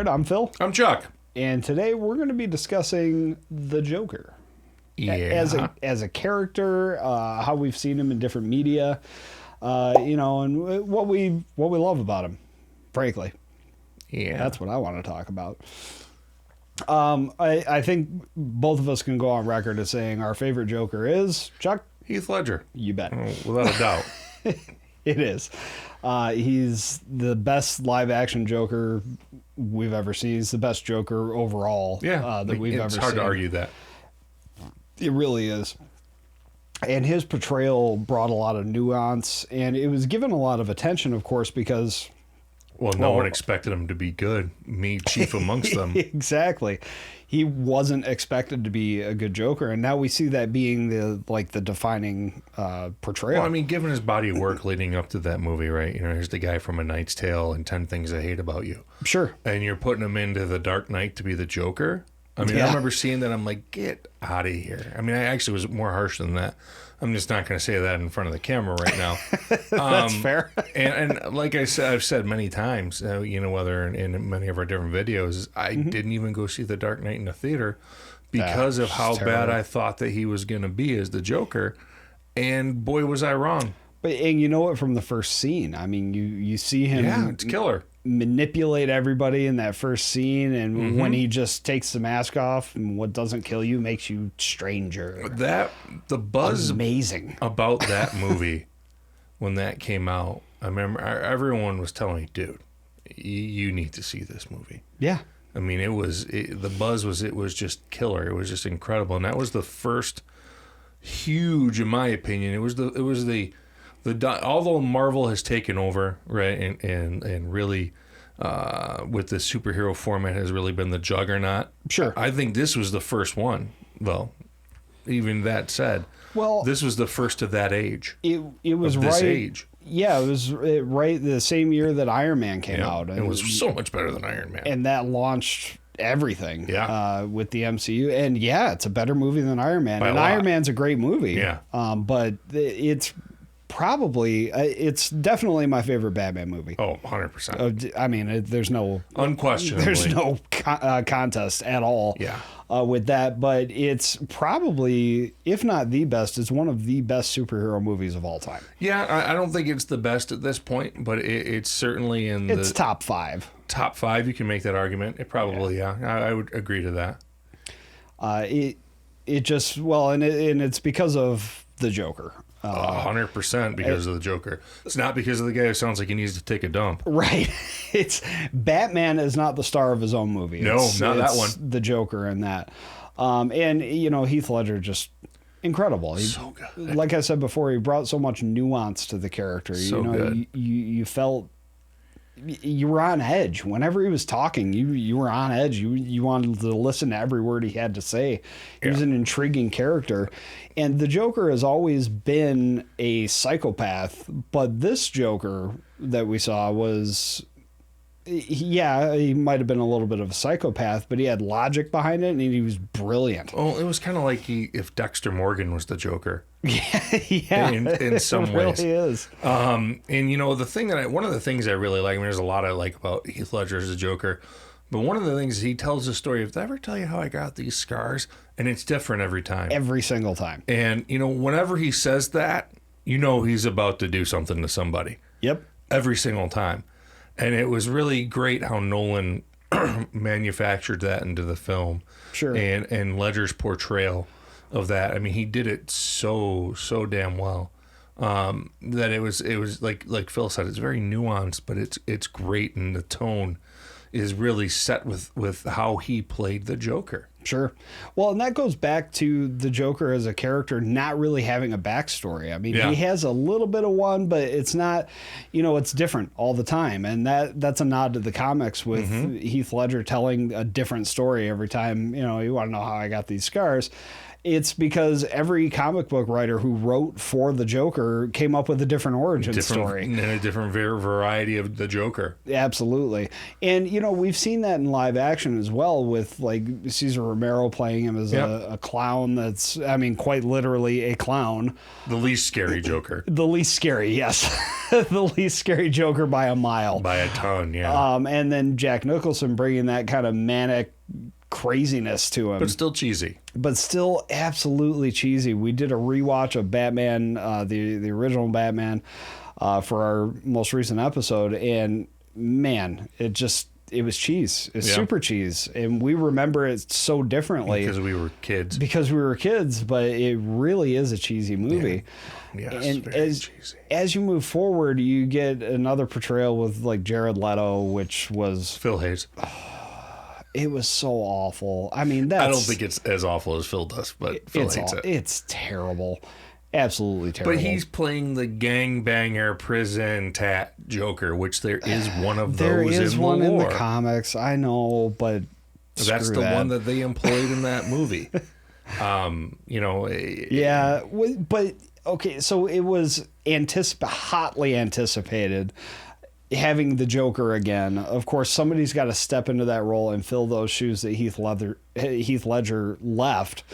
Candid. I'm Phil. I'm Chuck. And today we're going to be discussing the Joker. Yeah. As a character, how we've seen him in different media, and what we love about him, frankly. Yeah. That's what I want to talk about. I think both of us can go on record as saying our favorite Joker is, Chuck? Heath Ledger. You bet. Without a doubt. It is. He's the best live action Joker we've ever seen. He's the best Joker overall that we've ever seen. It's hard to argue that. It really is. And his portrayal brought a lot of nuance, and it was given a lot of attention, of course, because... Well, no one expected him to be good. Me, chief amongst them. Exactly. He wasn't expected to be a good Joker, and now we see that being the defining portrayal. Well, I mean, given his body of work leading up to that movie, right? You know, here's the guy from A Knight's Tale and 10 Things I Hate About You. Sure. And you're putting him into The Dark Knight to be the Joker? I mean, I remember seeing that. I'm like, get out of here. I mean, I actually was more harsh than that. I'm just not going to say that in front of the camera right now. That's fair. and like I said, I've said many times, whether in many of our different videos, I didn't even go see The Dark Knight in the theater because of how bad I thought that he was going to be as the Joker. And boy, was I wrong. And you know it from the first scene. I mean, you see him. Yeah, it's killer. Manipulate everybody in that first scene, and when he just takes the mask off, and what doesn't kill you makes you stranger. The buzz amazing about that movie when that came out, I remember everyone was telling me, dude, you need to see this movie. Yeah. I mean, the buzz was just killer. It was just incredible. And that was the first huge, in my opinion, it was the although Marvel has taken over, right, and really with the superhero format has really been the juggernaut. Sure. I think this was the first one, though. Even that said, well, this was the first of that age. It was of this age. Yeah, it was right the same year that Iron Man came out. And it was so much better than Iron Man. And that launched everything with the MCU. And it's a better movie than Iron Man. And Iron Man's a great movie. Yeah. But it's definitely my favorite Batman movie. Oh, 100%. I mean, there's no... Unquestionably. There's no contest at all with that. But it's probably, if not the best, it's one of the best superhero movies of all time. Yeah, I don't think it's the best at this point, but it's certainly in It's top 5. Top 5, you can make that argument. It probably, I would agree to that. It just, well, and it's because of the Joker. 100% because of the Joker. It's not because of the guy who sounds like he needs to take a dump. Right. It's Batman is not the star of his own movie. Not that one. The Joker in that. And Heath Ledger just incredible. So good. Like I said before, he brought so much nuance to the character. So good. You felt you were on edge whenever he was talking. You were on edge. You wanted to listen to every word he had to say. He was an intriguing character, and the Joker has always been a psychopath. But this Joker that we saw was, he might have been a little bit of a psychopath, but he had logic behind it, and he was brilliant. Well, it was kind of like if Dexter Morgan was the Joker. Yeah, in some ways. It really is. And one of the things I really like, I mean, there's a lot I like about Heath Ledger as a Joker, but one of the things he tells the story of, did I ever tell you how I got these scars? And it's different every time. Every single time. And, whenever he says that, he's about to do something to somebody. Yep. Every single time. And it was really great how Nolan manufactured that into the film. Sure. And Ledger's portrayal of that. I mean, he did it so damn well that it was like Phil said, it's very nuanced, but it's great, and the tone is really set with how he played the Joker. Sure. Well, and that goes back to the Joker as a character not really having a backstory. I mean, he has a little bit of one, but it's not, it's different all the time. And that's a nod to the comics with Heath Ledger telling a different story every time, you want to know how I got these scars. It's because every comic book writer who wrote for the Joker came up with a different origin story. And a different variety of the Joker. Absolutely. And, we've seen that in live action as well with, like, Cesar Romero playing him as a clown that's, I mean, quite literally a clown. The least scary Joker. The least scary, yes. The least scary Joker by a mile. By a ton, yeah. And then Jack Nicholson bringing that kind of manic craziness to him. But still cheesy. But still absolutely cheesy. We did a rewatch of Batman, the original Batman, for our most recent episode, and man, it was cheese. It's super cheese, and we remember it so differently because we were kids. But it really is a cheesy movie. Yeah. Yes, and very cheesy. As you move forward, you get another portrayal with like Jared Leto, which was Phil Hayes. It was so awful. I mean, I don't think it's as awful as Phil does, but Phil hates it. It's terrible. Absolutely terrible. But he's playing the gangbanger prison tat Joker, which there is one of there those is in one the in lore. the comics. I know, but that's the one that they employed in that movie. Yeah, but okay, so it was hotly anticipated having the Joker again. Of course, somebody's got to step into that role and fill those shoes that Heath Ledger left.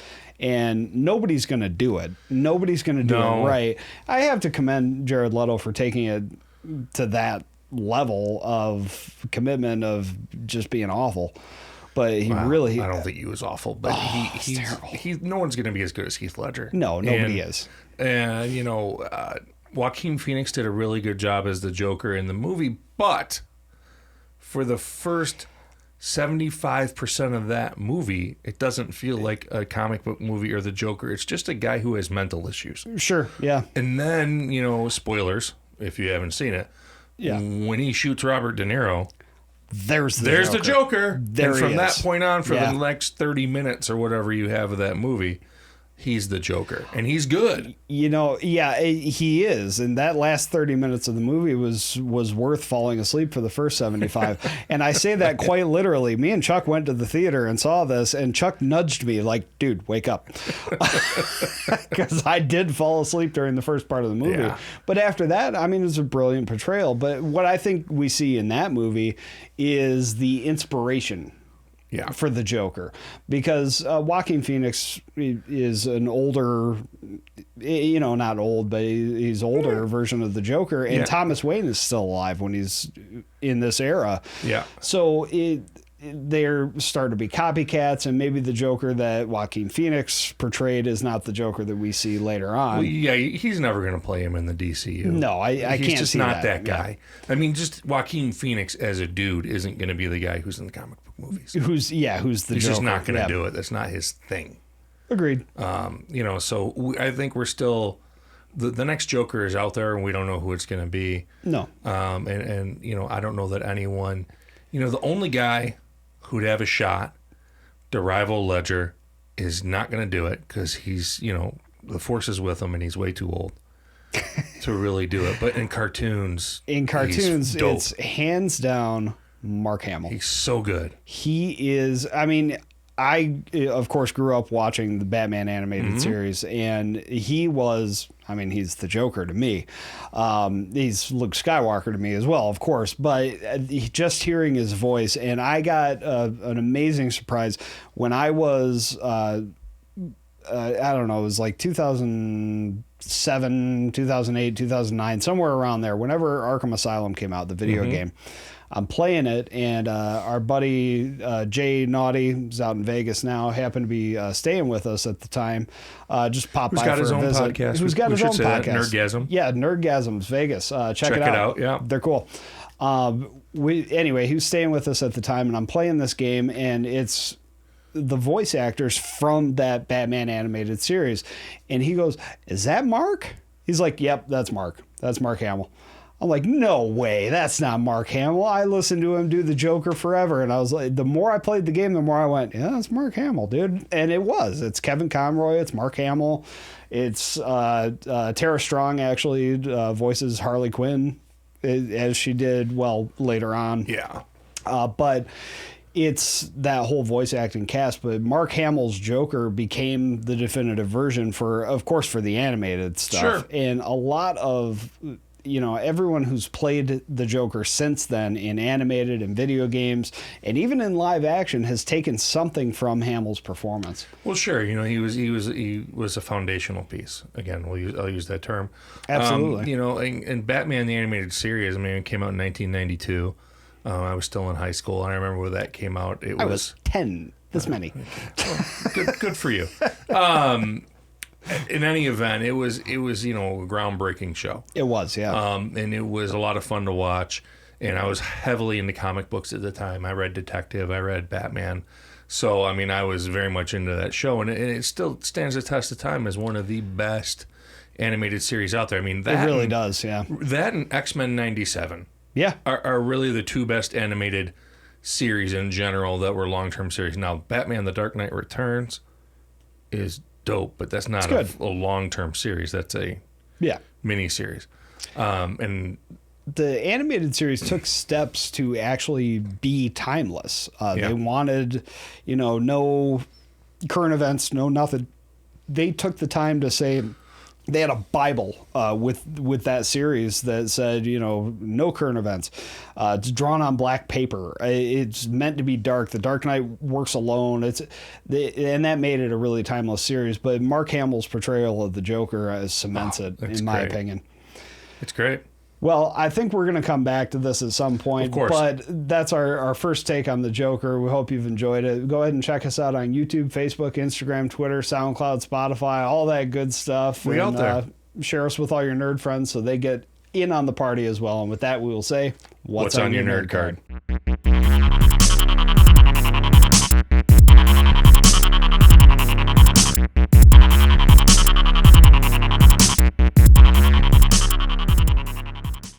And nobody's going to do it. Nobody's going to do it right. I have to commend Jared Leto for taking it to that level of commitment of just being awful. But he really... I don't think he was awful, but he's terrible. No one's going to be as good as Heath Ledger. No, nobody is. And, Joaquin Phoenix did a really good job as the Joker in the movie, but for the first 75% of that movie, it doesn't feel like a comic book movie or the Joker. It's just a guy who has mental issues. Sure, yeah. And then, spoilers, if you haven't seen it, when he shoots Robert De Niro, there's the Joker. There and from that is. point on, for the next 30 minutes or whatever you have of that movie, he's the Joker, and he's good. He is. And that last 30 minutes of the movie was worth falling asleep for the first 75. And I say that quite literally. Me and Chuck went to the theater and saw this, and Chuck nudged me like, dude, wake up. Because I did fall asleep during the first part of the movie. Yeah. But after that, I mean, it's a brilliant portrayal. But what I think we see in that movie is the inspiration for the Joker, because Joaquin Phoenix is an older, not old, but he's older version of the Joker, and Thomas Wayne is still alive when he's in this era. Yeah. So they're starting to be copycats, and maybe the Joker that Joaquin Phoenix portrayed is not the Joker that we see later on. Well, yeah, he's never going to play him in the DCU. No, I can't see that. He's just not that guy. Yeah. I mean, just Joaquin Phoenix as a dude isn't going to be the guy who's in the comic book movies. Who's the He's Joker. Just not going to do it. That's not his thing. Agreed. So I think we're still... The next Joker is out there, and we don't know who it's going to be. No. And I don't know that anyone... the only guy who'd have a shot to rival Ledger is not going to do it because he's, the force is with him and he's way too old to really do it. But in cartoons, it's hands down Mark Hamill. He's so good. He is, I mean, I, of course, grew up watching the Batman animated series, and he was, I mean, he's the Joker to me. He's Luke Skywalker to me as well, of course, but just hearing his voice, and I got an amazing surprise when I was, I don't know, it was like 2007, 2008, 2009, somewhere around there, whenever Arkham Asylum came out, the video game. I'm playing it, and our buddy Jay Naughty, who's out in Vegas now, happened to be staying with us at the time. Just popped by for a visit. Who's got his own podcast? Nerdgasm. Yeah, Nerdgasms Vegas. Check it out. Yeah, they're cool. Anyway, he was staying with us at the time, and I'm playing this game, and it's the voice actors from that Batman animated series, and he goes, "Is that Mark?" He's like, "Yep, that's Mark. That's Mark Hamill." I'm like, no way, that's not Mark Hamill. I listened to him do the Joker forever, and I was like, the more I played the game, the more I went, yeah, that's Mark Hamill, dude. And it was. It's Kevin Conroy. It's Mark Hamill. It's Tara Strong actually voices Harley Quinn, as she did later on. Yeah. But it's that whole voice acting cast. But Mark Hamill's Joker became the definitive version for the animated stuff. Sure. And a lot of everyone who's played the Joker since then in animated and video games and even in live action has taken something from Hamill's performance. Well, sure. He was a foundational piece. Again, I'll use that term. Absolutely. And Batman the Animated Series, it came out in 1992. I was still in high school, and I remember when that came out. I was 10. This many. Well, good for you. In any event, it was a groundbreaking show. It was, yeah. And it was a lot of fun to watch. And I was heavily into comic books at the time. I read Detective. I read Batman. So, I was very much into that show. And it still stands the test of time as one of the best animated series out there. It really does, yeah. That and X-Men 97 are really the two best animated series in general that were long-term series. Now, Batman The Dark Knight Returns is dope, but that's not a long-term series. That's a mini-series. And the animated series took steps to actually be timeless. They wanted, no current events, no nothing. They took the time to say they had a Bible with that series that said, no current events. It's drawn on black paper. It's meant to be dark. The Dark Knight works alone. And that made it a really timeless series. But Mark Hamill's portrayal of the Joker cements it, in my opinion. It's great. Well, I think we're going to come back to this at some point. Of course. But that's our first take on the Joker. We hope you've enjoyed it. Go ahead and check us out on YouTube, Facebook, Instagram, Twitter, SoundCloud, Spotify, all that good stuff. We out there. Share us with all your nerd friends so they get in on the party as well. And with that, we will say, what's on your nerd card?